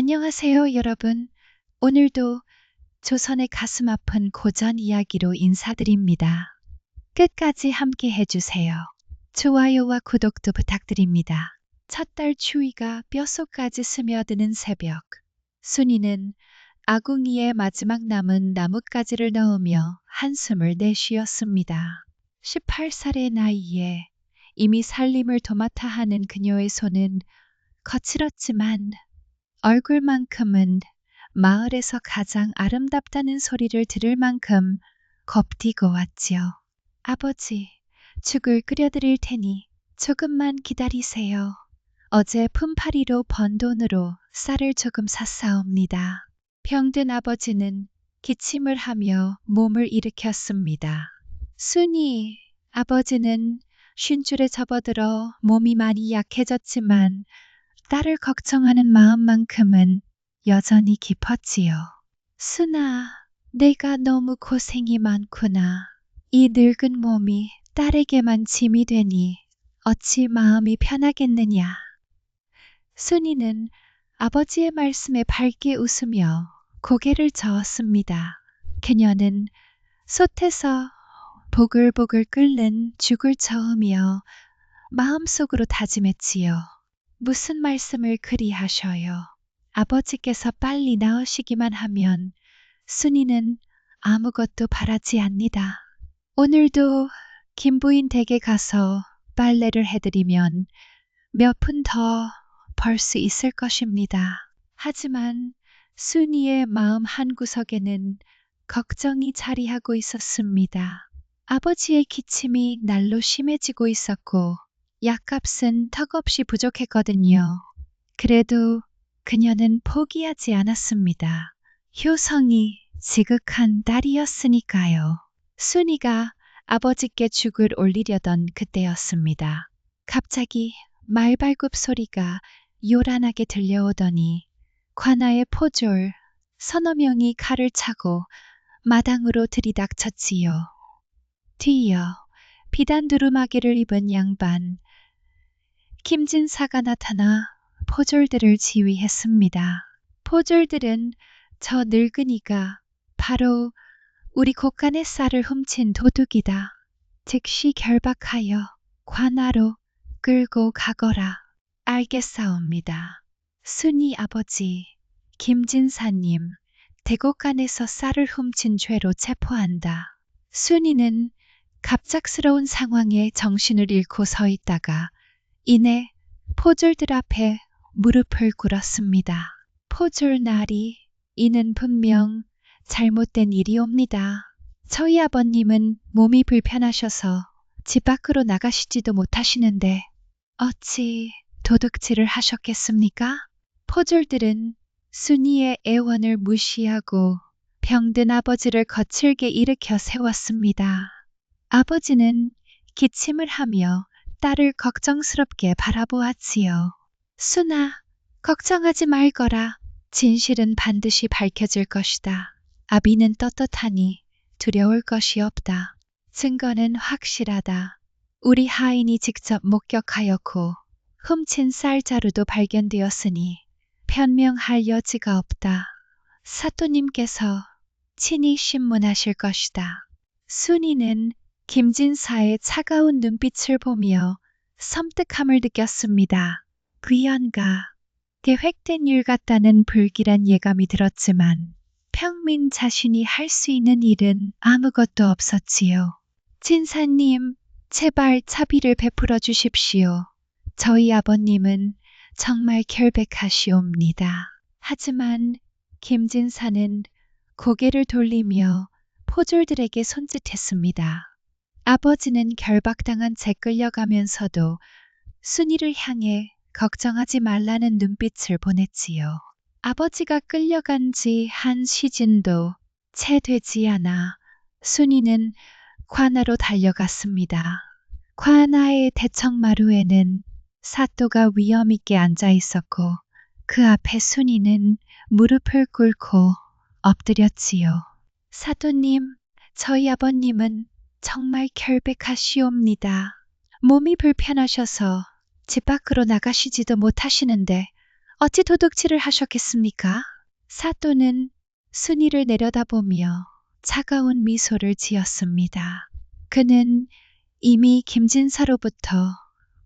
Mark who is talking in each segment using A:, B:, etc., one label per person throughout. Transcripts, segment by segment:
A: 안녕하세요, 여러분. 오늘도 조선의 가슴 아픈 고전 이야기로 인사드립니다. 끝까지 함께 해주세요. 좋아요와 구독도 부탁드립니다. 첫 달 추위가 뼛속까지 스며드는 새벽. 순이는 아궁이에 마지막 남은 나뭇가지를 넣으며 한숨을 내쉬었습니다. 18살의 나이에 이미 살림을 도맡아 하는 그녀의 손은 거칠었지만 얼굴만큼은 마을에서 가장 아름답다는 소리를 들을 만큼 겁디고 왔지요. 아버지, 죽을 끓여드릴 테니 조금만 기다리세요. 어제 품팔이로 번 돈으로 쌀을 조금 샀사옵니다. 병든 아버지는 기침을 하며 몸을 일으켰습니다. 순이, 아버지는 쉰줄에 접어들어 몸이 많이 약해졌지만 딸을 걱정하는 마음만큼은 여전히 깊었지요. 순아, 내가 너무 고생이 많구나. 이 늙은 몸이 딸에게만 짐이 되니 어찌 마음이 편하겠느냐. 순이는 아버지의 말씀에 밝게 웃으며 고개를 저었습니다. 그녀는 솥에서 보글보글 끓는 죽을 저으며 마음속으로 다짐했지요. 무슨 말씀을 그리 하셔요. 아버지께서 빨리 나으시기만 하면 순이는 아무것도 바라지 않니다. 오늘도 김부인 댁에 가서 빨래를 해드리면 몇 푼 더 벌 수 있을 것입니다. 하지만 순이의 마음 한구석에는 걱정이 자리하고 있었습니다. 아버지의 기침이 날로 심해지고 있었고 약값은 턱없이 부족했거든요. 그래도 그녀는 포기하지 않았습니다. 효성이 지극한 딸이었으니까요. 순이가 아버지께 죽을 올리려던 그때였습니다. 갑자기 말발굽 소리가 요란하게 들려오더니 관아의 포졸 서너 명이 칼을 차고 마당으로 들이닥쳤지요. 뒤이어 비단 두루마기를 입은 양반 김진사가 나타나 포졸들을 지휘했습니다. 포졸들은 저 늙은이가 바로 우리 곳간의 쌀을 훔친 도둑이다. 즉시 결박하여 관아로 끌고 가거라. 알겠사옵니다. 순이 아버지 김진사님 대곳간에서 쌀을 훔친 죄로 체포한다. 순이는 갑작스러운 상황에 정신을 잃고 서 있다가 이내 포졸들 앞에 무릎을 꿇었습니다. 포졸 나리, 이는 분명 잘못된 일이옵니다. 저희 아버님은 몸이 불편하셔서 집 밖으로 나가시지도 못하시는데 어찌 도둑질을 하셨겠습니까? 포졸들은 순이의 애원을 무시하고 병든 아버지를 거칠게 일으켜 세웠습니다. 아버지는 기침을 하며 딸을 걱정스럽게 바라보았지요. 순아, 걱정하지 말거라. 진실은 반드시 밝혀질 것이다. 아비는 떳떳하니 두려울 것이 없다. 증거는 확실하다. 우리 하인이 직접 목격하였고 훔친 쌀자루도 발견되었으니 변명할 여지가 없다. 사또님께서 친히 신문하실 것이다. 순이는 김진사의 차가운 눈빛을 보며 섬뜩함을 느꼈습니다. 귀연가, 계획된 일 같다는 불길한 예감이 들었지만 평민 자신이 할 수 있는 일은 아무것도 없었지요. 진사님, 제발 차비를 베풀어 주십시오. 저희 아버님은 정말 결백하시옵니다. 하지만 김진사는 고개를 돌리며 포졸들에게 손짓했습니다. 아버지는 결박당한 채 끌려가면서도 순이를 향해 걱정하지 말라는 눈빛을 보냈지요. 아버지가 끌려간 지 한 시즌도 채 되지 않아 순이는 관아로 달려갔습니다. 관아의 대청마루에는 사또가 위험 있게 앉아 있었고 그 앞에 순이는 무릎을 꿇고 엎드렸지요. 사또님, 저희 아버님은 정말 결백하시옵니다. 몸이 불편하셔서 집 밖으로 나가시지도 못하시는데 어찌 도둑질을 하셨겠습니까? 사또는 순이를 내려다보며 차가운 미소를 지었습니다. 그는 이미 김진사로부터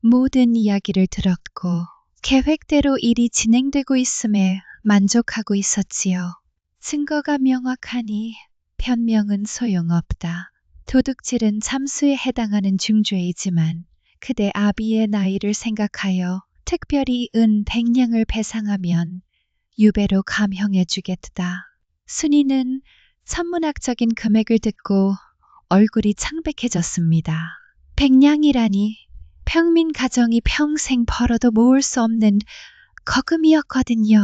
A: 모든 이야기를 들었고 계획대로 일이 진행되고 있음에 만족하고 있었지요. 증거가 명확하니 변명은 소용없다. 도둑질은 참수에 해당하는 중죄이지만 그대 아비의 나이를 생각하여 특별히 은 100냥을 배상하면 유배로 감형해 주겠다. 순이는 천문학적인 금액을 듣고 얼굴이 창백해졌습니다. 100냥이라니 평민 가정이 평생 벌어도 모을 수 없는 거금이었거든요.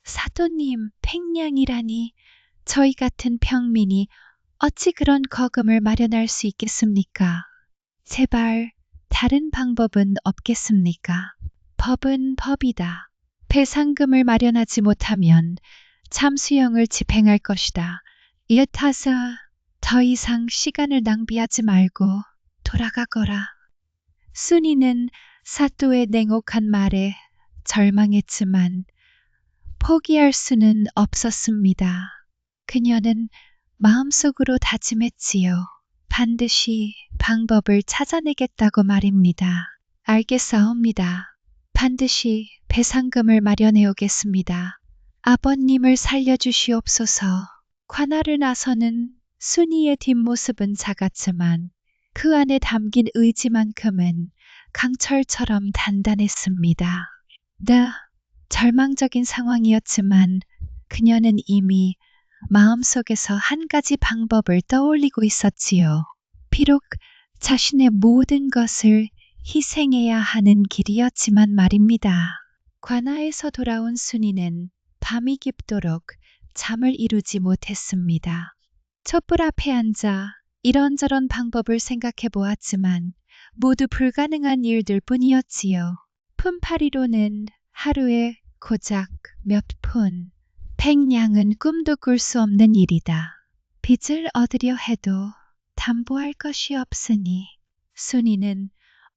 A: 사도님, 100냥이라니 저희 같은 평민이 어찌 그런 거금을 마련할 수 있겠습니까? 제발 다른 방법은 없겠습니까? 법은 법이다. 배상금을 마련하지 못하면 참수형을 집행할 것이다. 이어타서 더 이상 시간을 낭비하지 말고 돌아가거라. 순이는 사또의 냉혹한 말에 절망했지만 포기할 수는 없었습니다. 그녀는 마음속으로 다짐했지요. 반드시 방법을 찾아내겠다고 말입니다. 알겠사옵니다. 반드시 배상금을 마련해 오겠습니다. 아버님을 살려주시옵소서. 관할을 나서는 순이의 뒷모습은 작았지만 그 안에 담긴 의지만큼은 강철처럼 단단했습니다. 절망적인 상황이었지만 그녀는 이미 마음속에서 한 가지 방법을 떠올리고 있었지요. 비록 자신의 모든 것을 희생해야 하는 길이었지만 말입니다. 관아에서 돌아온 순이는 밤이 깊도록 잠을 이루지 못했습니다. 촛불 앞에 앉아 이런저런 방법을 생각해 보았지만 모두 불가능한 일들 뿐이었지요. 푼파리로는 하루에 고작 몇 푼, 100냥은 꿈도 꿀 수 없는 일이다. 빚을 얻으려 해도 담보할 것이 없으니 순이는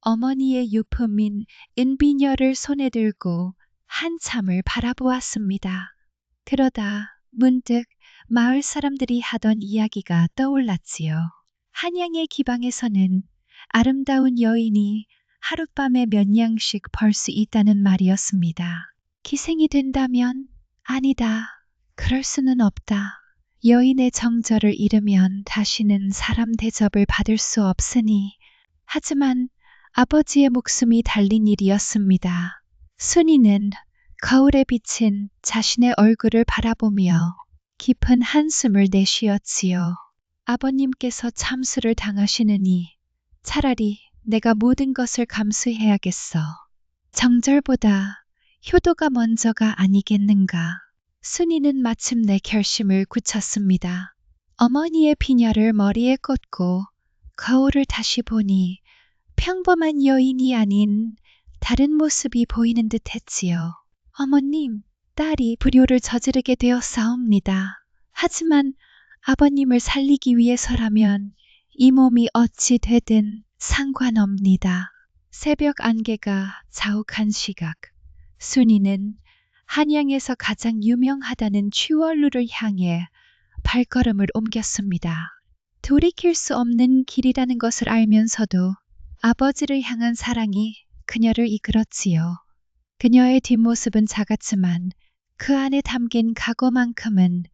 A: 어머니의 유품인 은비녀를 손에 들고 한참을 바라보았습니다. 그러다 문득 마을 사람들이 하던 이야기가 떠올랐지요. 한양의 기방에서는 아름다운 여인이 하룻밤에 몇 냥씩 벌 수 있다는 말이었습니다. 기생이 된다면 아니다. 그럴 수는 없다. 여인의 정절을 잃으면 다시는 사람 대접을 받을 수 없으니. 하지만 아버지의 목숨이 달린 일이었습니다. 순이는 거울에 비친 자신의 얼굴을 바라보며 깊은 한숨을 내쉬었지요. 아버님께서 참수를 당하시느니 차라리 내가 모든 것을 감수해야겠어. 정절보다 효도가 먼저가 아니겠는가. 순이는 마침내 결심을 굳혔습니다. 어머니의 비녀를 머리에 꽂고 거울을 다시 보니 평범한 여인이 아닌 다른 모습이 보이는 듯 했지요. 어머님, 딸이 불효를 저지르게 되었사옵니다. 하지만 아버님을 살리기 위해서라면 이 몸이 어찌 되든 상관없니다. 새벽 안개가 자욱한 시각, 순이는 한양에서 가장 유명하다는 취월루를 향해 발걸음을 옮겼습니다. 돌이킬 수 없는 길이라는 것을 알면서도 아버지를 향한 사랑이 그녀를 이끌었지요. 그녀의 뒷모습은 작았지만 그 안에 담긴 각오만큼은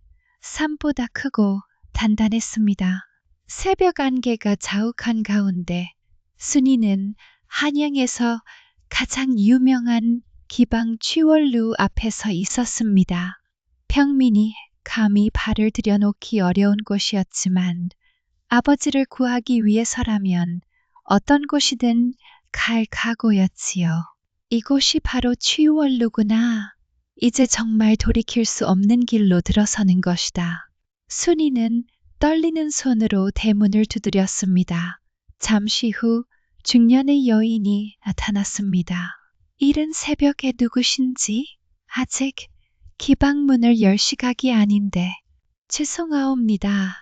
A: 산보다 크고 단단했습니다. 새벽 안개가 자욱한 가운데 순이는 한양에서 가장 유명한 기방 취월루 앞에 서 있었습니다. 평민이 감히 발을 들여놓기 어려운 곳이었지만 아버지를 구하기 위해서라면 어떤 곳이든 갈 각오였지요. 이곳이 바로 취월루구나. 이제 정말 돌이킬 수 없는 길로 들어서는 것이다. 순이는 떨리는 손으로 대문을 두드렸습니다. 잠시 후 중년의 여인이 나타났습니다. 이른 새벽에 누구신지? 아직 기방문을 열 시각이 아닌데. 죄송하옵니다.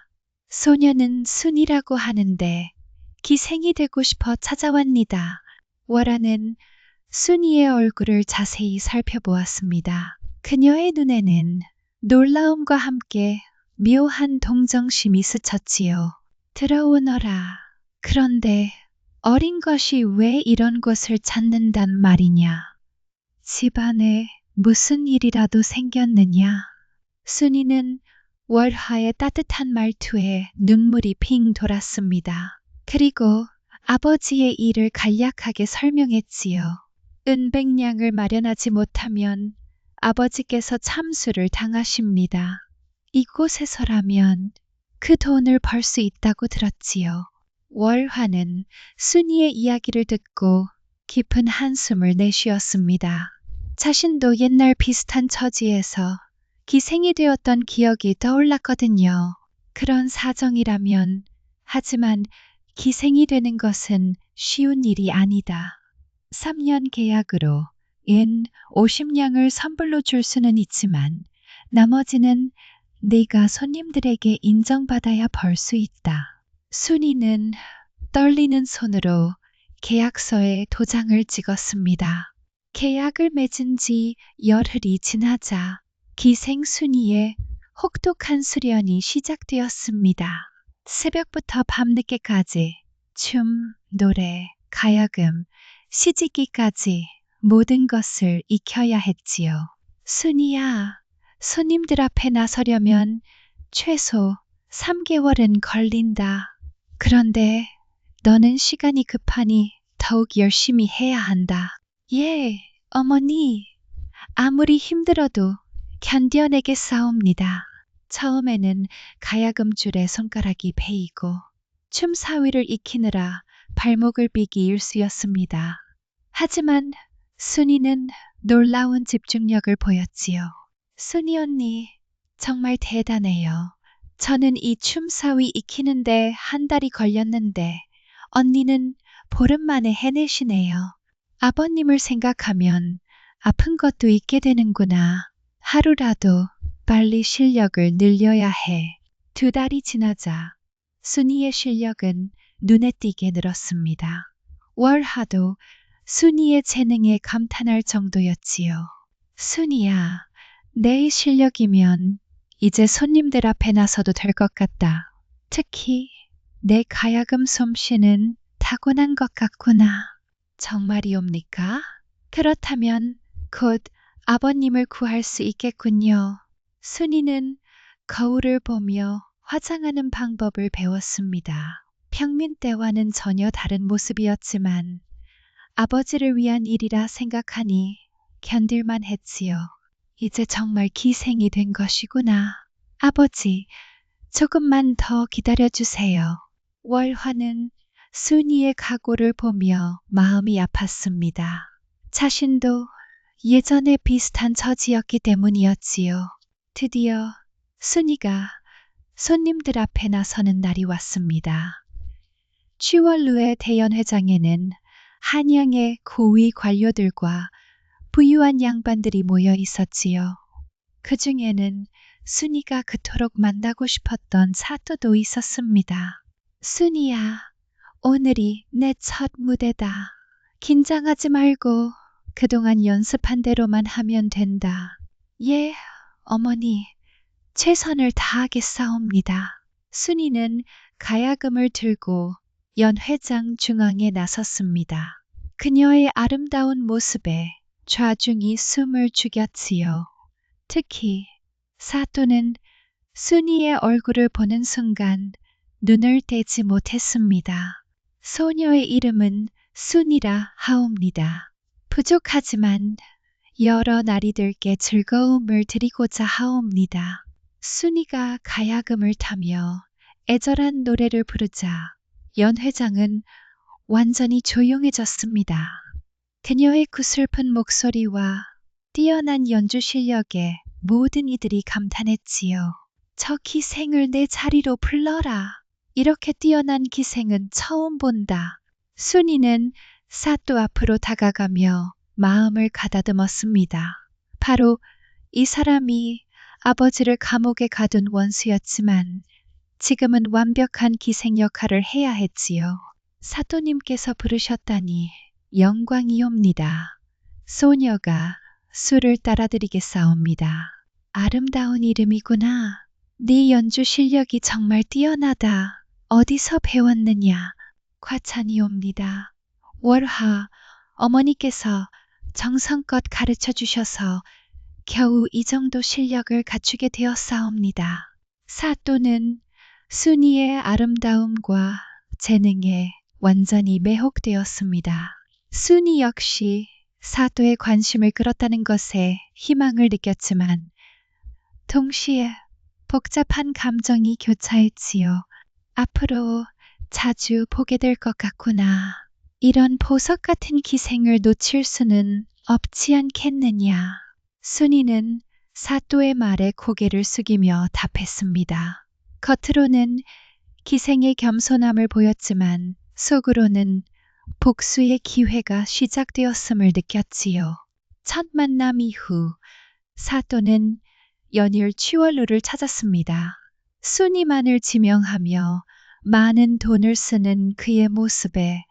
A: 소녀는 순이라고 하는데 기생이 되고 싶어 찾아왔니다. 월하는 순이의 얼굴을 자세히 살펴보았습니다. 그녀의 눈에는 놀라움과 함께 묘한 동정심이 스쳤지요. 들어오너라. 그런데 어린 것이 왜 이런 곳을 찾는단 말이냐? 집안에 무슨 일이라도 생겼느냐? 순이는 월화의 따뜻한 말투에 눈물이 핑 돌았습니다. 그리고 아버지의 일을 간략하게 설명했지요. 은백량을 마련하지 못하면 아버지께서 참수를 당하십니다. 이곳에서라면 그 돈을 벌 수 있다고 들었지요. 월화는 순이의 이야기를 듣고 깊은 한숨을 내쉬었습니다. 자신도 옛날 비슷한 처지에서 기생이 되었던 기억이 떠올랐거든요. 그런 사정이라면, 하지만 기생이 되는 것은 쉬운 일이 아니다. 3년 계약으로 연 50냥을 선불로 줄 수는 있지만 나머지는 네가 손님들에게 인정받아야 벌 수 있다. 순이는 떨리는 손으로 계약서에 도장을 찍었습니다. 계약을 맺은 지 열흘이 지나자 기생 순이의 혹독한 수련이 시작되었습니다. 새벽부터 밤늦게까지 춤, 노래, 가야금, 시집기까지 모든 것을 익혀야 했지요. 순이야, 손님들 앞에 나서려면 최소 3개월은 걸린다. 그런데 너는 시간이 급하니 더욱 열심히 해야 한다. 예, 어머니. 아무리 힘들어도 견뎌내겠사옵니다. 처음에는 가야금줄에 손가락이 베이고 춤 사위를 익히느라 발목을 비기 일쑤였습니다. 하지만 순이는 놀라운 집중력을 보였지요. 순이 언니, 정말 대단해요. 저는 이 춤 사위 익히는데 한 달이 걸렸는데 언니는 보름 만에 해내시네요. 아버님을 생각하면 아픈 것도 있게 되는구나. 하루라도 빨리 실력을 늘려야 해. 2달이 지나자 순이의 실력은 눈에 띄게 늘었습니다. 월하도 순이의 재능에 감탄할 정도였지요. 순이야, 내 실력이면 이제 손님들 앞에 나서도 될 것 같다. 특히 내 가야금 솜씨는 타고난 것 같구나. 정말이옵니까? 그렇다면 곧 아버님을 구할 수 있겠군요. 순이는 거울을 보며 화장하는 방법을 배웠습니다. 평민 때와는 전혀 다른 모습이었지만 아버지를 위한 일이라 생각하니 견딜만 했지요. 이제 정말 기생이 된 것이구나. 아버지, 조금만 더 기다려주세요. 월화는 순이의 각오를 보며 마음이 아팠습니다. 자신도 예전에 비슷한 처지였기 때문이었지요. 드디어 순이가 손님들 앞에 나서는 날이 왔습니다. 취월루의 대연회장에는 한양의 고위 관료들과 부유한 양반들이 모여 있었지요. 그 중에는 순이가 그토록 만나고 싶었던 사또도 있었습니다. 순이야, 오늘이 내 첫 무대다. 긴장하지 말고 그동안 연습한 대로만 하면 된다. 예, 어머니, 최선을 다하겠사옵니다. 순이는 가야금을 들고 연회장 중앙에 나섰습니다. 그녀의 아름다운 모습에 좌중이 숨을 죽였지요. 특히 사또는 순이의 얼굴을 보는 순간 눈을 떼지 못했습니다. 소녀의 이름은 순이라 하옵니다. 부족하지만 여러 나리들께 즐거움을 드리고자 하옵니다. 순이가 가야금을 타며 애절한 노래를 부르자 연회장은 완전히 조용해졌습니다. 그녀의 구슬픈 목소리와 뛰어난 연주 실력에 모든 이들이 감탄했지요. 저 기생을 내 자리로 불러라. 이렇게 뛰어난 기생은 처음 본다. 순이는 사또 앞으로 다가가며 마음을 가다듬었습니다. 바로 이 사람이 아버지를 감옥에 가둔 원수였지만 지금은 완벽한 기생 역할을 해야 했지요. 사또님께서 부르셨다니 영광이옵니다. 소녀가 술을 따라드리겠사옵니다. 아름다운 이름이구나. 네 연주 실력이 정말 뛰어나다. 어디서 배웠느냐? 과찬이옵니다. 월하, 어머니께서 정성껏 가르쳐 주셔서 겨우 이 정도 실력을 갖추게 되었사옵니다. 사또는 순이의 아름다움과 재능에 완전히 매혹되었습니다. 순이 역시 사또의 관심을 끌었다는 것에 희망을 느꼈지만 동시에 복잡한 감정이 교차했지요. 앞으로 자주 보게 될 것 같구나. 이런 보석 같은 기생을 놓칠 수는 없지 않겠느냐. 순이는 사또의 말에 고개를 숙이며 답했습니다. 겉으로는 기생의 겸손함을 보였지만 속으로는 복수의 기회가 시작되었음을 느꼈지요. 첫 만남 이후 사또는 연일 취월루를 찾았습니다. 순이만을 지명하며 많은 돈을 쓰는 그의 모습에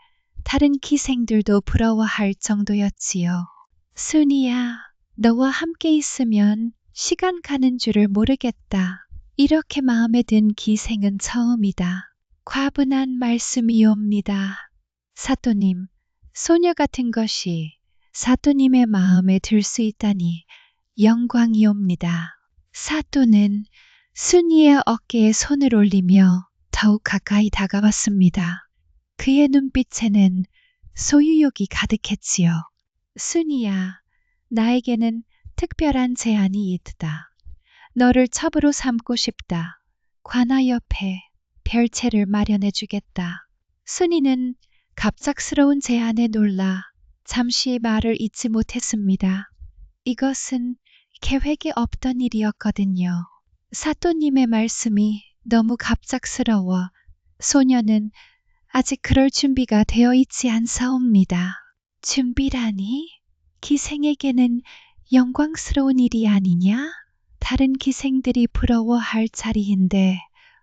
A: 다른 기생들도 부러워할 정도였지요. 순이야, 너와 함께 있으면 시간 가는 줄을 모르겠다. 이렇게 마음에 든 기생은 처음이다. 과분한 말씀이옵니다. 사또님, 소녀 같은 것이 사또님의 마음에 들 수 있다니 영광이옵니다. 사또는 순이의 어깨에 손을 올리며 더욱 가까이 다가왔습니다. 그의 눈빛에는 소유욕이 가득했지요. 순이야, 나에게는 특별한 제안이 있다. 너를 첩으로 삼고 싶다. 관아 옆에 별채를 마련해 주겠다. 순이는 갑작스러운 제안에 놀라 잠시 말을 잇지 못했습니다. 이것은 계획에 없던 일이었거든요. 사또님의 말씀이 너무 갑작스러워 소녀는 아직 그럴 준비가 되어 있지 않사옵니다. 준비라니? 기생에게는 영광스러운 일이 아니냐? 다른 기생들이 부러워할 자리인데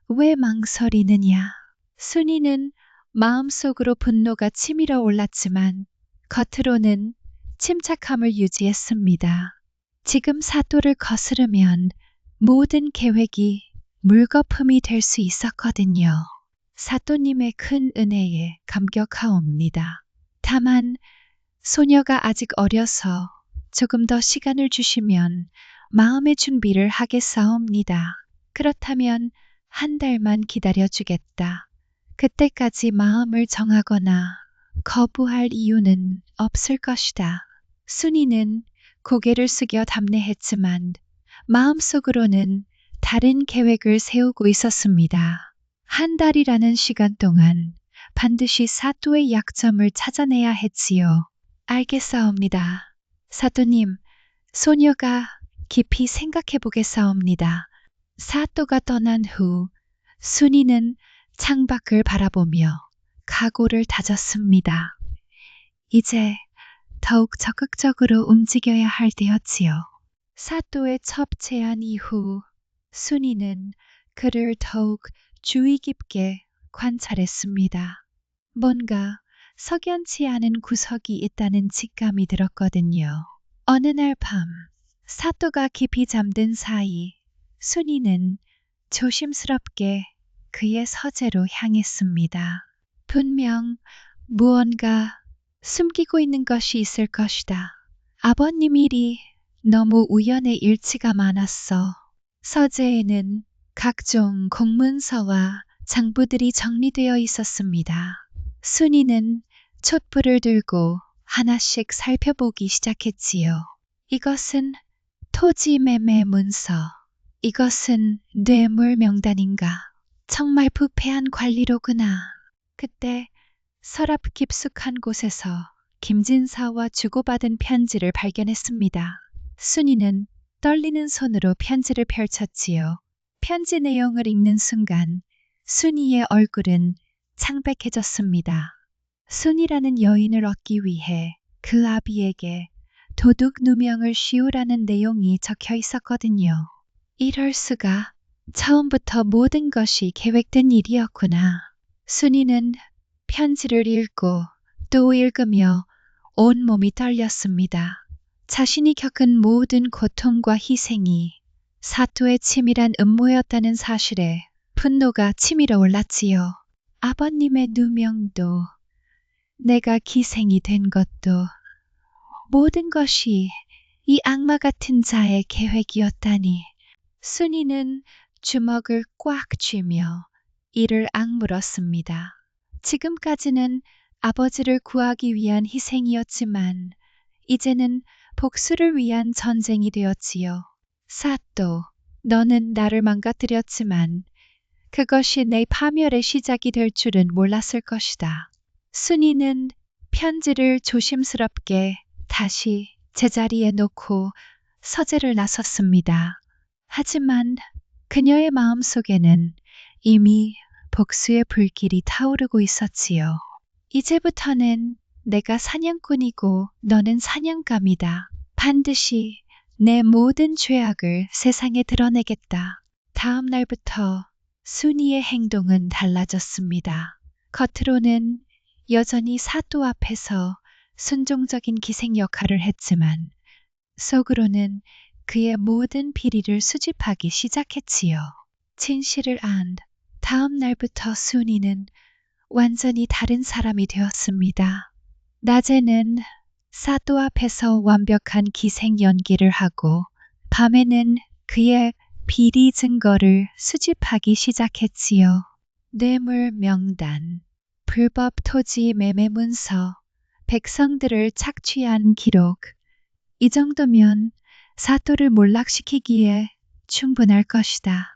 A: 왜 망설이느냐? 순이는 마음속으로 분노가 치밀어 올랐지만 겉으로는 침착함을 유지했습니다. 지금 사또를 거스르면 모든 계획이 물거품이 될 수 있었거든요. 사또님의 큰 은혜에 감격하옵니다. 다만 소녀가 아직 어려서 조금 더 시간을 주시면 마음의 준비를 하겠사옵니다. 그렇다면 한 달만 기다려주겠다. 그때까지 마음을 정하거나 거부할 이유는 없을 것이다. 순이는 고개를 숙여 답례했지만 마음속으로는 다른 계획을 세우고 있었습니다. 한 달이라는 시간 동안 반드시 사또의 약점을 찾아내야 했지요. 알겠사옵니다. 사또님, 소녀가 깊이 생각해 보겠사옵니다. 사또가 떠난 후 순이는 창밖을 바라보며 각오를 다졌습니다. 이제 더욱 적극적으로 움직여야 할 때였지요. 사또의 첩 제안 이후 순이는 그를 더욱 주의 깊게 관찰했습니다. 뭔가 석연치 않은 구석이 있다는 직감이 들었거든요. 어느 날 밤 사또가 깊이 잠든 사이 순이는 조심스럽게 그의 서재로 향했습니다. 분명 무언가 숨기고 있는 것이 있을 것이다. 아버님 일이 너무 우연의 일치가 많았어. 서재에는 각종 공문서와 장부들이 정리되어 있었습니다. 순이는 촛불을 들고 하나씩 살펴보기 시작했지요. 이것은 토지 매매 문서, 이것은 뇌물 명단인가. 정말 부패한 관리로구나. 그때 서랍 깊숙한 곳에서 김진사와 주고받은 편지를 발견했습니다. 순이는 떨리는 손으로 편지를 펼쳤지요. 편지 내용을 읽는 순간 순이의 얼굴은 창백해졌습니다. 순이라는 여인을 얻기 위해 그 아비에게 도둑 누명을 씌우라는 내용이 적혀 있었거든요. 이럴 수가. 처음부터 모든 것이 계획된 일이었구나. 순이는 편지를 읽고 또 읽으며 온몸이 떨렸습니다. 자신이 겪은 모든 고통과 희생이 사또의 치밀한 음모였다는 사실에 분노가 치밀어 올랐지요. 아버님의 누명도, 내가 기생이 된 것도, 모든 것이 이 악마 같은 자의 계획이었다니. 순이는 주먹을 꽉 쥐며 이를 악물었습니다. 지금까지는 아버지를 구하기 위한 희생이었지만 이제는 복수를 위한 전쟁이 되었지요. 사또, 너는 나를 망가뜨렸지만 그것이 내 파멸의 시작이 될 줄은 몰랐을 것이다. 순이는 편지를 조심스럽게 다시 제자리에 놓고 서재를 나섰습니다. 하지만 그녀의 마음속에는 이미 복수의 불길이 타오르고 있었지요. 이제부터는 내가 사냥꾼이고 너는 사냥감이다. 반드시 내 모든 죄악을 세상에 드러내겠다. 다음 날부터 순이의 행동은 달라졌습니다. 겉으로는 여전히 사또 앞에서 순종적인 기생 역할을 했지만 속으로는 그의 모든 비리를 수집하기 시작했지요. 진실을 안 다음 날부터 순이는 완전히 다른 사람이 되었습니다. 낮에는 사또 앞에서 완벽한 기생 연기를 하고 밤에는 그의 비리 증거를 수집하기 시작했지요. 뇌물 명단, 불법 토지 매매 문서, 백성들을 착취한 기록. 이 정도면 사또를 몰락시키기에 충분할 것이다.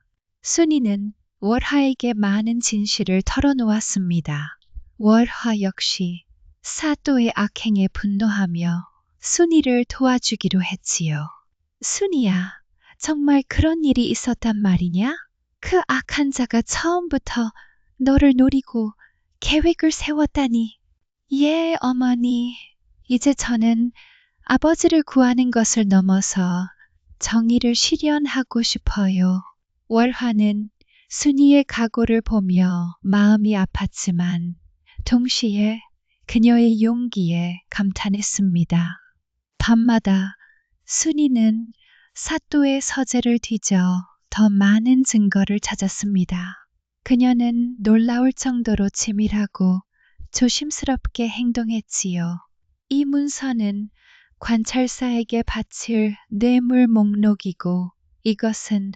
A: 순이는 월화에게 많은 진실을 털어놓았습니다. 월화 역시 사또의 악행에 분노하며 순이를 도와주기로 했지요. 순이야, 정말 그런 일이 있었단 말이냐? 그 악한 자가 처음부터 너를 노리고 계획을 세웠다니. 예, 어머니. 이제 저는 아버지를 구하는 것을 넘어서 정의를 실현하고 싶어요. 월화는 순이의 각오를 보며 마음이 아팠지만 동시에 그녀의 용기에 감탄했습니다. 밤마다 순이는 사또의 서재를 뒤져 더 많은 증거를 찾았습니다. 그녀는 놀라울 정도로 치밀하고 조심스럽게 행동했지요. 이 문서는 관찰사에게 바칠 뇌물 목록이고 이것은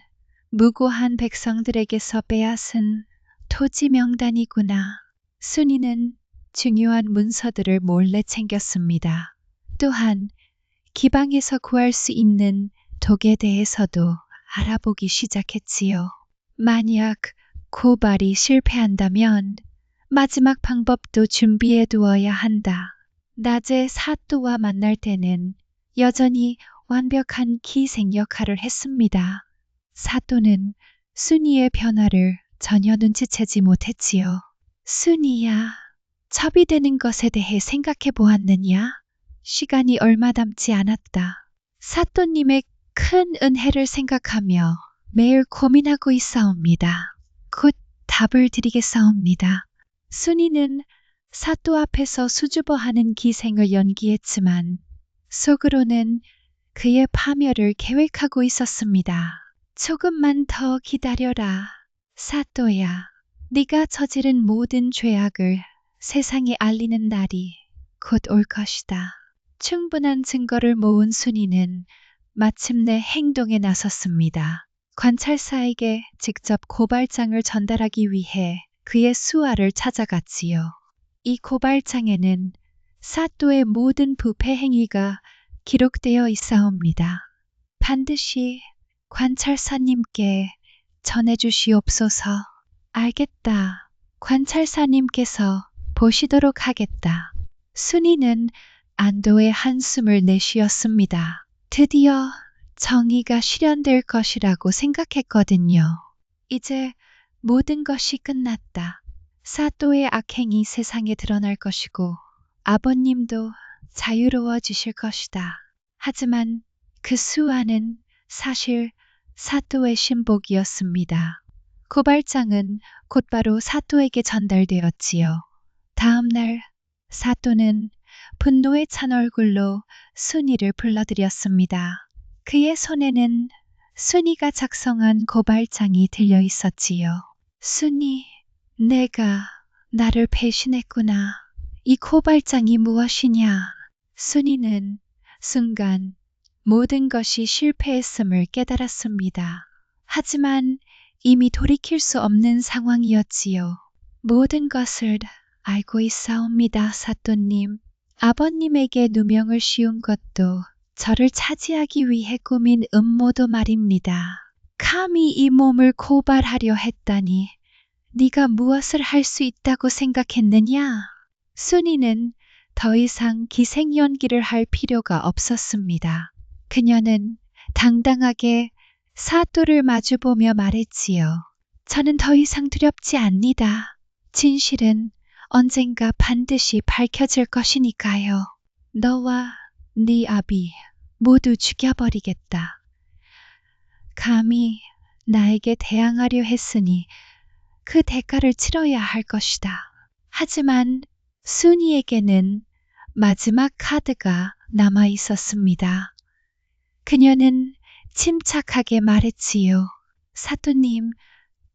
A: 무고한 백성들에게서 빼앗은 토지 명단이구나. 순이는 중요한 문서들을 몰래 챙겼습니다. 또한 기방에서 구할 수 있는 독에 대해서도 알아보기 시작했지요. 만약 고발이 실패한다면 마지막 방법도 준비해 두어야 한다. 낮에 사또와 만날 때는 여전히 완벽한 기생 역할을 했습니다. 사또는 순이의 변화를 전혀 눈치채지 못했지요. 순이야, 첩이 되는 것에 대해 생각해 보았느냐? 시간이 얼마 남지 않았다. 사또님의 큰 은혜를 생각하며 매일 고민하고 있사옵니다. 곧 답을 드리겠사옵니다. 순이는 사또 앞에서 수줍어하는 기생을 연기했지만 속으로는 그의 파멸을 계획하고 있었습니다. 조금만 더 기다려라. 사또야, 네가 저지른 모든 죄악을 세상에 알리는 날이 곧 올 것이다. 충분한 증거를 모은 순이는 마침내 행동에 나섰습니다. 관찰사에게 직접 고발장을 전달하기 위해 그의 수하를 찾아갔지요. 이 고발장에는 사또의 모든 부패 행위가 기록되어 있사옵니다. 반드시 관찰사님께 전해주시옵소서. 알겠다. 관찰사님께서 보시도록 하겠다. 순이는 안도의 한숨을 내쉬었습니다. 드디어 정의가 실현될 것이라고 생각했거든요. 이제 모든 것이 끝났다. 사또의 악행이 세상에 드러날 것이고 아버님도 자유로워지실 것이다. 하지만 그 수완은 사실 사또의 신복이었습니다. 고발장은 곧바로 사또에게 전달되었지요. 다음 날 사또는 분노에 찬 얼굴로 순이를 불러들였습니다. 그의 손에는 순이가 작성한 고발장이 들려 있었지요. 순이, 내가 나를 배신했구나. 이 고발장이 무엇이냐? 순이는 순간 모든 것이 실패했음을 깨달았습니다. 하지만 이미 돌이킬 수 없는 상황이었지요. 모든 것을 알고 있사옵니다, 사또님. 아버님에게 누명을 씌운 것도 저를 차지하기 위해 꾸민 음모도 말입니다. 감히 이 몸을 고발하려 했다니 네가 무엇을 할 수 있다고 생각했느냐? 순이는 더 이상 기생연기를 할 필요가 없었습니다. 그녀는 당당하게 사또를 마주보며 말했지요. 저는 더 이상 두렵지 않니다. 진실은 언젠가 반드시 밝혀질 것이니까요. 너와 네 아비 모두 죽여버리겠다. 감히 나에게 대항하려 했으니 그 대가를 치러야 할 것이다. 하지만 순이에게는 마지막 카드가 남아 있었습니다. 그녀는 침착하게 말했지요. 사또님,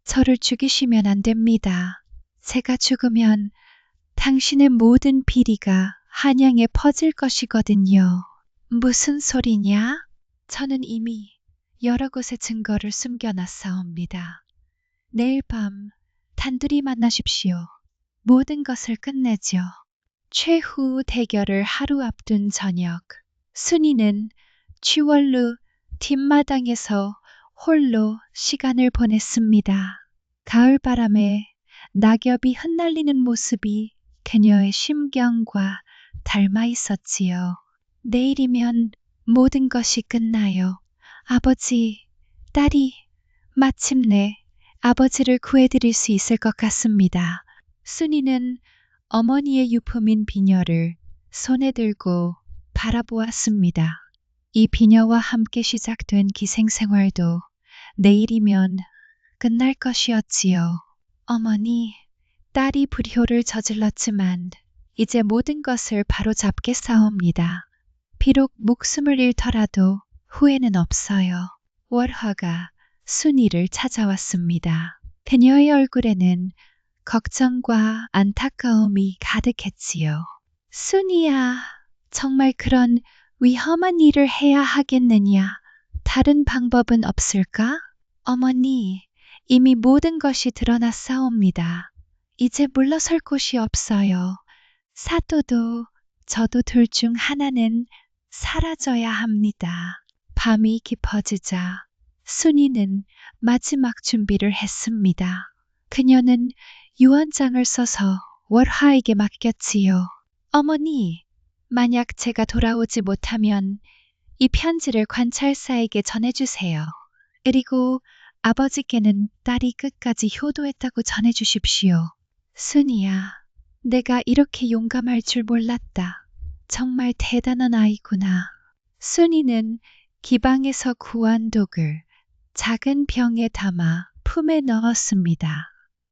A: 저를 죽이시면 안 됩니다. 제가 죽으면 당신의 모든 비리가 한양에 퍼질 것이거든요. 무슨 소리냐? 저는 이미 여러 곳에 증거를 숨겨놨사옵니다. 내일 밤 단둘이 만나십시오. 모든 것을 끝내죠. 최후 대결을 하루 앞둔 저녁, 순이는 취월루 뒷마당에서 홀로 시간을 보냈습니다. 가을바람에 낙엽이 흩날리는 모습이 그녀의 심경과 닮아 있었지요. 내일이면 모든 것이 끝나요. 아버지, 딸이 마침내 아버지를 구해드릴 수 있을 것 같습니다. 순이는 어머니의 유품인 비녀를 손에 들고 바라보았습니다. 이 비녀와 함께 시작된 기생생활도 내일이면 끝날 것이었지요. 어머니, 딸이 불효를 저질렀지만 이제 모든 것을 바로잡겠사옵니다. 비록 목숨을 잃더라도 후회는 없어요. 월화가 순이를 찾아왔습니다. 그녀의 얼굴에는 걱정과 안타까움이 가득했지요. 순이야, 정말 그런 위험한 일을 해야 하겠느냐? 다른 방법은 없을까? 어머니, 이미 모든 것이 드러났사옵니다. 이제 물러설 곳이 없어요. 사또도 저도 둘 중 하나는 사라져야 합니다. 밤이 깊어지자 순이는 마지막 준비를 했습니다. 그녀는 유언장을 써서 월화에게 맡겼지요. 어머니, 만약 제가 돌아오지 못하면 이 편지를 관찰사에게 전해주세요. 그리고 아버지께는 딸이 끝까지 효도했다고 전해주십시오. 순이야, 내가 이렇게 용감할 줄 몰랐다. 정말 대단한 아이구나. 순이는 기방에서 구한 독을 작은 병에 담아 품에 넣었습니다.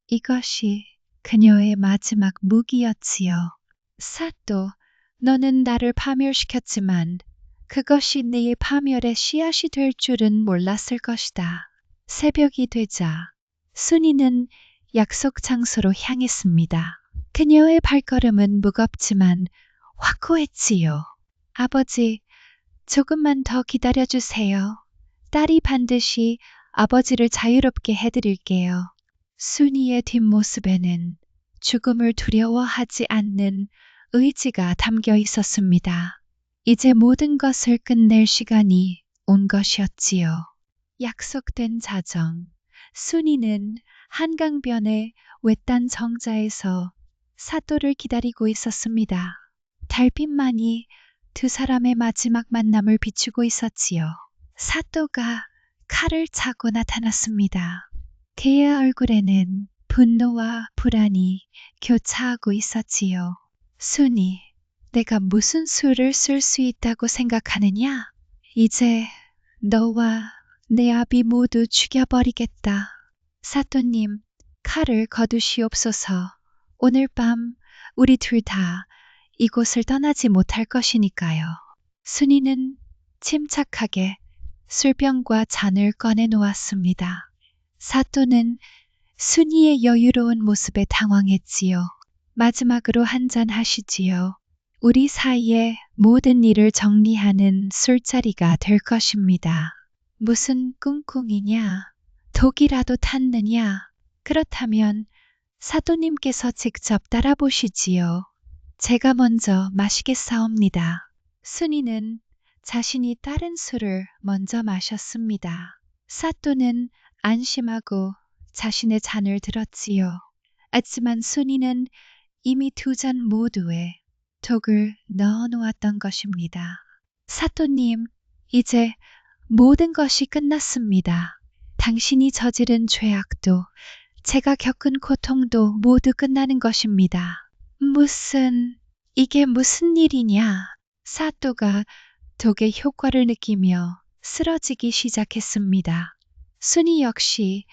A: 이것이 그녀의 마지막 무기였지요. 사또, 너는 나를 파멸시켰지만 그것이 네 파멸의 씨앗이 될 줄은 몰랐을 것이다. 새벽이 되자 순이는 약속 장소로 향했습니다. 그녀의 발걸음은 무겁지만 확고했지요. 아버지, 조금만 더 기다려주세요. 딸이 반드시 아버지를 자유롭게 해드릴게요. 순이의 뒷모습에는 죽음을 두려워하지 않는 의지가 담겨 있었습니다. 이제 모든 것을 끝낼 시간이 온 것이었지요. 약속된 자정, 순이는 한강변의 외딴 정자에서 사또를 기다리고 있었습니다. 달빛만이 두 사람의 마지막 만남을 비추고 있었지요. 사또가 칼을 차고 나타났습니다. 그의 얼굴에는 분노와 불안이 교차하고 있었지요. 순이, 내가 무슨 수를 쓸 수 있다고 생각하느냐? 이제 너와 내 아비 모두 죽여버리겠다. 사또님, 칼을 거두시옵소서. 오늘 밤 우리 둘 다 이곳을 떠나지 못할 것이니까요. 순이는 침착하게 술병과 잔을 꺼내 놓았습니다. 사또는 순이의 여유로운 모습에 당황했지요. 마지막으로 한잔 하시지요. 우리 사이의 모든 일을 정리하는 술자리가 될 것입니다. 무슨 꿍꿍이냐? 독이라도 탔느냐? 그렇다면 사도님께서 직접 따라보시지요. 제가 먼저 마시겠사옵니다. 순이는 자신이 따른 술을 먼저 마셨습니다. 사또는 안심하고 자신의 잔을 들었지요. 하지만 순이는 이미 두 잔 모두에 독을 넣어 놓았던 것입니다. 사또님, 이제 모든 것이 끝났습니다. 당신이 저지른 죄악도 제가 겪은 고통도 모두 끝나는 것입니다. 이게 무슨 일이냐? 사또가 독의 효과를 느끼며 쓰러지기 시작했습니다. 순이 역시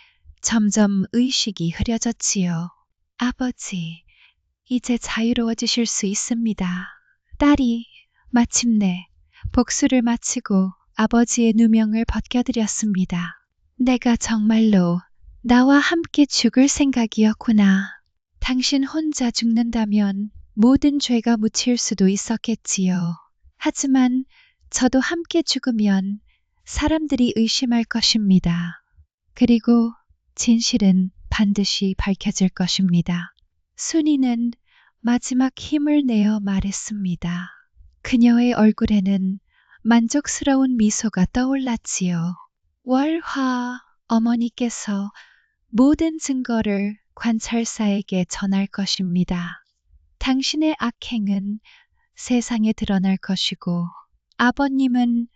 A: 점점 의식이 흐려졌지요. 아버지, 이제 자유로워지실 수 있습니다. 딸이 마침내 복수를 마치고 아버지의 누명을 벗겨드렸습니다. 내가 정말로 나와 함께 죽을 생각이었구나. 당신 혼자 죽는다면 모든 죄가 묻힐 수도 있었겠지요. 하지만 저도 함께 죽으면 사람들이 의심할 것입니다. 그리고 진실은 반드시 밝혀질 것입니다. 순이는 마지막 힘을 내어 말했습니다. 그녀의 얼굴에는 만족스러운 미소가 떠올랐지요. 월화 어머니께서 모든 증거를 관찰사에게 전할 것입니다. 당신의 악행은 세상에 드러날 것이고 아버님은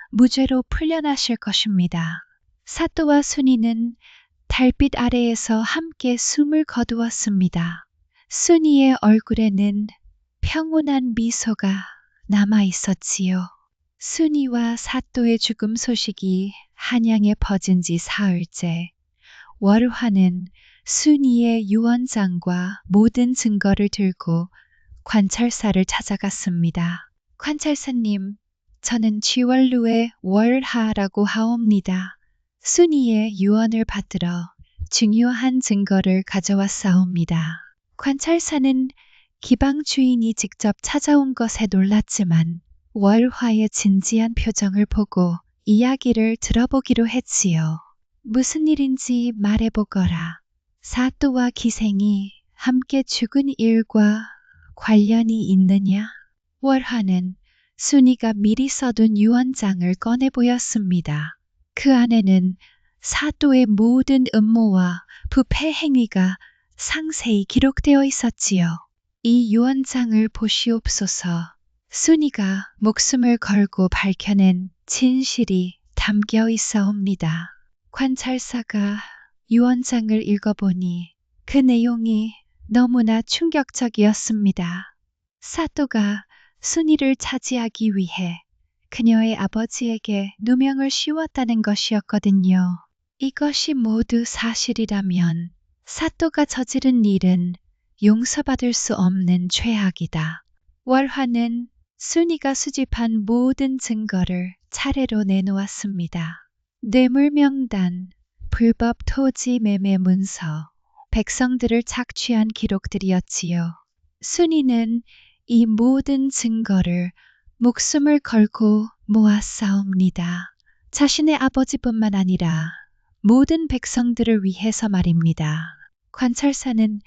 A: 무죄로 풀려나실 것입니다. 사또와 순이는 달빛 아래에서 함께 숨을 거두었습니다. 순이의 얼굴에는 평온한 미소가 남아 있었지요. 순이와 사또의 죽음 소식이 한양에 퍼진 지 사흘째, 월화는 순이의 유언장과 모든 증거를 들고 관찰사를 찾아갔습니다. 관찰사님, 저는 쥐월루의 월하라고 하옵니다. 순이의 유언을 받들어 중요한 증거를 가져왔사옵니다. 관찰사는 기방 주인이 직접 찾아온 것에 놀랐지만 월화의 진지한 표정을 보고 이야기를 들어보기로 했지요. 무슨 일인지 말해보거라. 사또와 기생이 함께 죽은 일과 관련이 있느냐? 월화는 순이가 미리 써둔 유언장을 꺼내 보였습니다. 그 안에는 사또의 모든 음모와 부패 행위가 상세히 기록되어 있었지요. 이 유언장을 보시옵소서. 순이가 목숨을 걸고 밝혀낸 진실이 담겨 있사옵니다. 관찰사가 유언장을 읽어보니 그 내용이 너무나 충격적이었습니다. 사또가 순이를 차지하기 위해 그녀의 아버지에게 누명을 씌웠다는 것이었거든요. 이것이 모두 사실이라면 사또가 저지른 일은 용서받을 수 없는 죄악이다. 월화는 순이가 수집한 모든 증거를 차례로 내놓았습니다. 뇌물명단, 불법 토지 매매 문서, 백성들을 착취한 기록들이었지요. 순이는 이 모든 증거를 목숨을 걸고 모았사옵니다. 자신의 아버지뿐만 아니라 모든 백성들을 위해서 말입니다. 관찰사는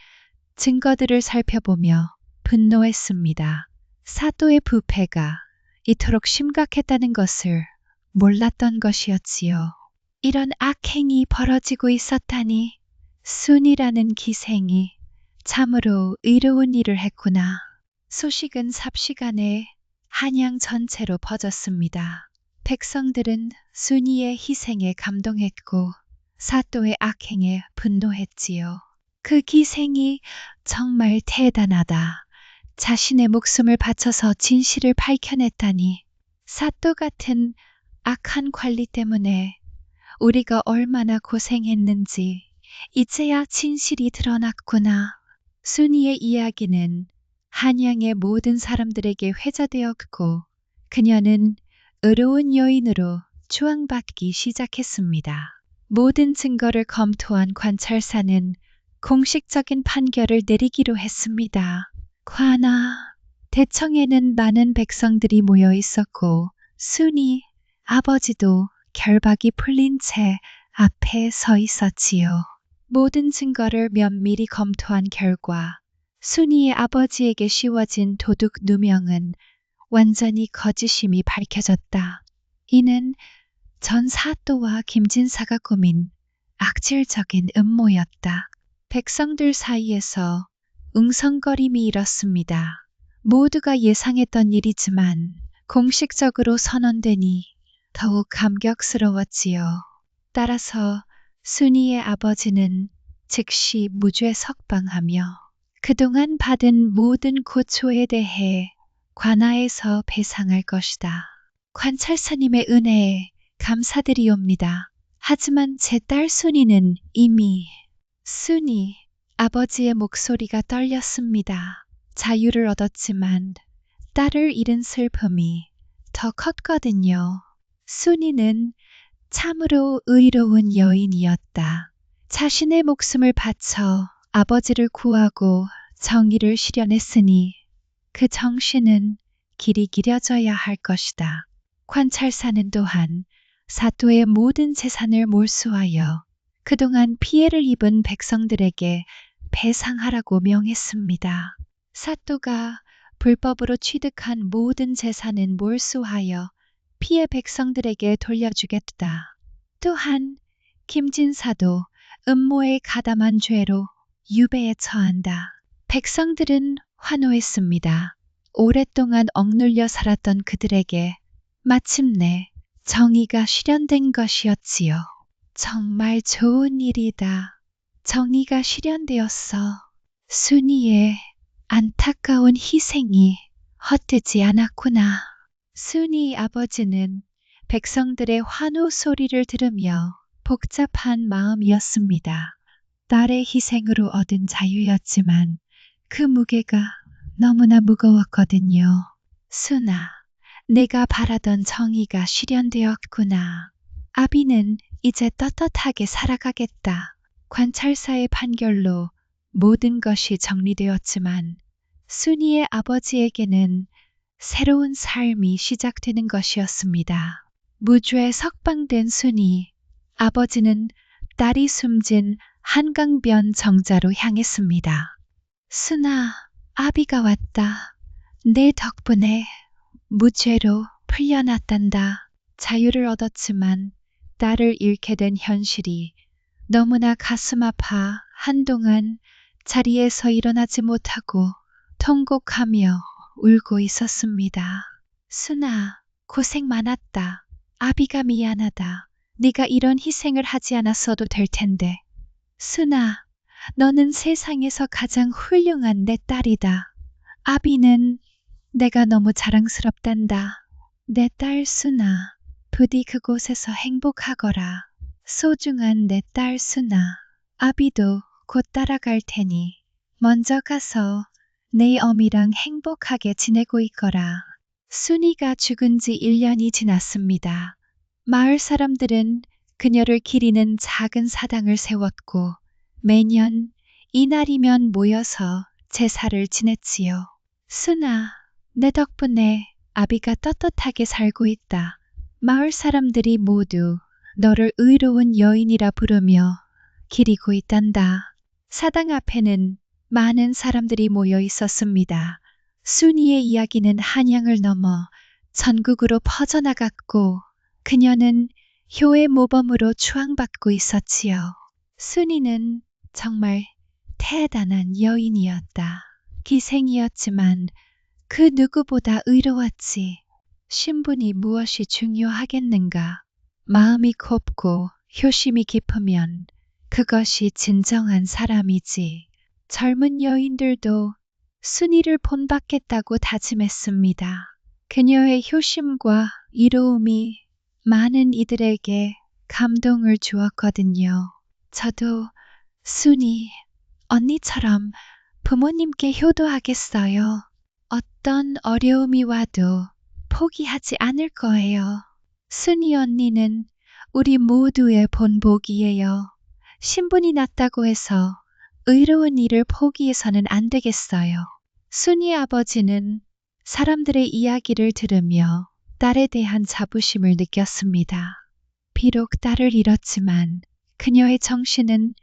A: 증거들을 살펴보며 분노했습니다. 사또의 부패가 이토록 심각했다는 것을 몰랐던 것이었지요. 이런 악행이 벌어지고 있었다니 순이라는 기생이 참으로 의로운 일을 했구나. 소식은 삽시간에 한양 전체로 퍼졌습니다. 백성들은 순이의 희생에 감동했고 사또의 악행에 분노했지요. 그 기생이 정말 대단하다. 자신의 목숨을 바쳐서 진실을 밝혀냈다니. 사또 같은 악한 관리 때문에 우리가 얼마나 고생했는지 이제야 진실이 드러났구나. 순이의 이야기는 한양의 모든 사람들에게 회자되었고 그녀는 의로운 여인으로 추앙받기 시작했습니다. 모든 증거를 검토한 관찰사는 공식적인 판결을 내리기로 했습니다. 관아, 대청에는 많은 백성들이 모여 있었고 순이 아버지도 결박이 풀린 채 앞에 서 있었지요. 모든 증거를 면밀히 검토한 결과 순이의 아버지에게 씌워진 도둑 누명은 완전히 거짓임이 밝혀졌다. 이는 전 사또와 김진사가 꾸민 악질적인 음모였다. 백성들 사이에서 웅성거림이 일었습니다. 모두가 예상했던 일이지만 공식적으로 선언되니 더욱 감격스러웠지요. 따라서 순이의 아버지는 즉시 무죄 석방하며 그동안 받은 모든 고초에 대해 관아에서 배상할 것이다. 관찰사님의 은혜에 감사드리옵니다. 하지만 제 딸 순이는 이미 순이 아버지의 목소리가 떨렸습니다. 자유를 얻었지만 딸을 잃은 슬픔이 더 컸거든요. 순이는 참으로 의로운 여인이었다. 자신의 목숨을 바쳐 아버지를 구하고 정의를 실현했으니 그 정신은 길이 길어져야 할 것이다. 관찰사는 또한 사또의 모든 재산을 몰수하여 그동안 피해를 입은 백성들에게 배상하라고 명했습니다. 사또가 불법으로 취득한 모든 재산은 몰수하여 피해 백성들에게 돌려주겠다. 또한 김진사도 음모에 가담한 죄로 유배에 처한다. 백성들은 환호했습니다. 오랫동안 억눌려 살았던 그들에게 마침내 정의가 실현된 것이었지요. 정말 좋은 일이다. 정의가 실현되었어. 순이의 안타까운 희생이 헛되지 않았구나. 순이 아버지는 백성들의 환호 소리를 들으며 복잡한 마음이었습니다. 딸의 희생으로 얻은 자유였지만 그 무게가 너무나 무거웠거든요. 순아, 내가 바라던 정의가 실현되었구나. 아비는 이제 떳떳하게 살아가겠다. 관찰사의 판결로 모든 것이 정리되었지만 순이의 아버지에게는 새로운 삶이 시작되는 것이었습니다. 무죄 석방된 순이 아버지는 딸이 숨진 한강변 정자로 향했습니다. 순아, 아비가 왔다. 내 덕분에 무죄로 풀려났단다. 자유를 얻었지만 딸을 잃게 된 현실이 너무나 가슴 아파 한동안 자리에서 일어나지 못하고 통곡하며 울고 있었습니다. 순아, 고생 많았다. 아비가 미안하다. 네가 이런 희생을 하지 않았어도 될 텐데. 순아, 너는 세상에서 가장 훌륭한 내 딸이다. 아비는 내가 너무 자랑스럽단다. 내 딸 순아, 부디 그곳에서 행복하거라. 소중한 내 딸 순아, 아비도 곧 따라갈 테니 먼저 가서 내 어미랑 행복하게 지내고 있거라. 순이가 죽은 지 1년이 지났습니다. 마을 사람들은 그녀를 기리는 작은 사당을 세웠고 매년 이날이면 모여서 제사를 지냈지요. 순아, 내 덕분에 아비가 떳떳하게 살고 있다. 마을 사람들이 모두 너를 의로운 여인이라 부르며 기리고 있단다. 사당 앞에는 많은 사람들이 모여 있었습니다. 순이의 이야기는 한양을 넘어 전국으로 퍼져나갔고 그녀는 효의 모범으로 추앙받고 있었지요. 순이는 정말 대단한 여인이었다. 기생이었지만 그 누구보다 의로웠지. 신분이 무엇이 중요하겠는가. 마음이 곱고 효심이 깊으면 그것이 진정한 사람이지. 젊은 여인들도 순이를 본받겠다고 다짐했습니다. 그녀의 효심과 이로움이 많은 이들에게 감동을 주었거든요. 저도 순이 언니처럼 부모님께 효도하겠어요. 어떤 어려움이 와도 포기하지 않을 거예요. 순이 언니는 우리 모두의 본복이에요. 신분이 낮다고 해서 의로운 일을 포기해서는 안 되겠어요. 순이 아버지는 사람들의 이야기를 들으며 딸에 대한 자부심을 느꼈습니다. 비록 딸을 잃었지만 그녀의 정신은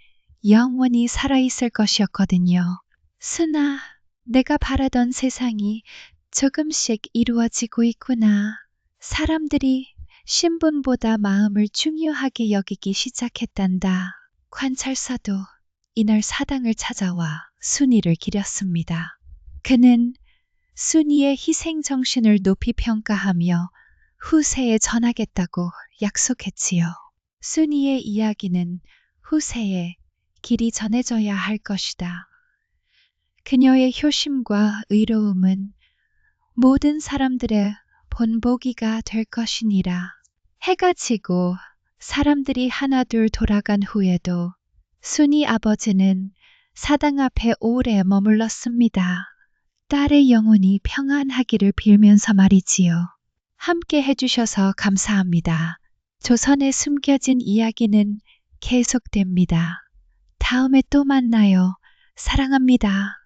A: 영원히 살아있을 것이었거든요. 순아, 내가 바라던 세상이 조금씩 이루어지고 있구나. 사람들이 신분보다 마음을 중요하게 여기기 시작했단다. 관찰사도 이날 사당을 찾아와 순이를 기렸습니다. 그는 순이의 희생정신을 높이 평가하며 후세에 전하겠다고 약속했지요. 순이의 이야기는 후세에 길이 전해져야 할 것이다. 그녀의 효심과 의로움은 모든 사람들의 본보기가 될 것이니라. 해가 지고 사람들이 하나둘 돌아간 후에도 순이 아버지는 사당 앞에 오래 머물렀습니다. 딸의 영혼이 평안하기를 빌면서 말이지요. 함께 해주셔서 감사합니다. 조선에 숨겨진 이야기는 계속됩니다. 다음에 또 만나요. 사랑합니다.